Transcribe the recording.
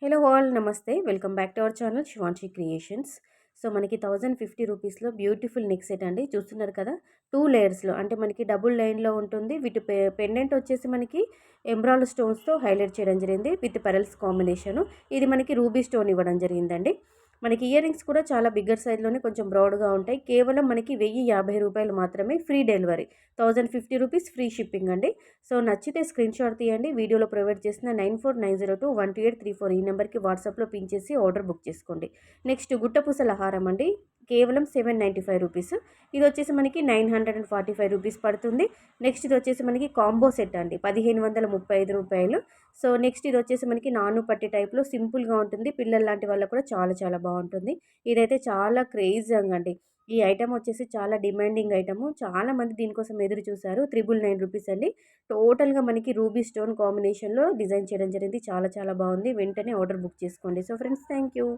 Hello all నమస్తే welcome back to our channel Shivanshi creations. So మనకి 1050 రూపీస్లో బ్యూటిఫుల్ నెక్ సెట్ అండి. చూస్తున్నారు కదా, 2 లేయర్స్లో అంటే మనకి డబుల్ లైన్లో ఉంటుంది. వీటి పెండెంట్ వచ్చేసి మనకి ఎంబ్రాయిడ్ స్టోన్స్తో హైలైట్ చేయడం జరిగింది విత్ పెరల్స్ కాంబినేషను. ఇది మనకి రూబీ స్టోన్ ఇవ్వడం జరిగిందండి. మనకి ఇయర్ రింగ్స్ కూడా చాలా బిగ్గర్ సైజ్లోనే కొంచెం బ్రాడ్గా ఉంటాయి. కేవలం మనకి 1050 రూపాయలు మాత్రమే, free delivery. 1050 rupees free shipping అండి. సో నచ్చితే స్క్రీన్ షాట్ తీయండి. వీడియోలో ప్రొవైడ్ చేసిన 9490212834 ఈ నెంబర్కి వాట్సాప్లో పిన్ చేసి ఆర్డర్ బుక్ చేసుకోండి. నెక్స్ట్ గుట్టపూసల హారం అండి, కేవలం 795 రూపీస్. ఇది వచ్చేసి మనకి 945 రూపీస్ పడుతుంది. నెక్స్ట్ ఇది వచ్చేసి మనకి కాంబో సెట్ అండి, 1535 రూపాయలు. సో నెక్స్ట్ ఇది వచ్చేసి మనకి నాను పట్టి టైప్లో సింపుల్గా ఉంటుంది. పిల్లల లాంటి వాళ్ళకు కూడా చాలా చాలా బాగుంటుంది. ఇదైతే చాలా క్రేజీ అండి. ఈ ఐటమ్ వచ్చేసి చాలా డిమాండింగ్ ఐటమ్. చాలా మంది దీనికోసం ఎదురు చూశారు. 999 రూపీస్ అండి. టోటల్గా మనకి రూబీ స్టోన్ కాంబినేషన్లో డిజైన్ చేయడం జరిగింది. చాలా చాలా బాగుంది. వెంటనే ఆర్డర్ బుక్ చేసుకోండి. So friends, thank you.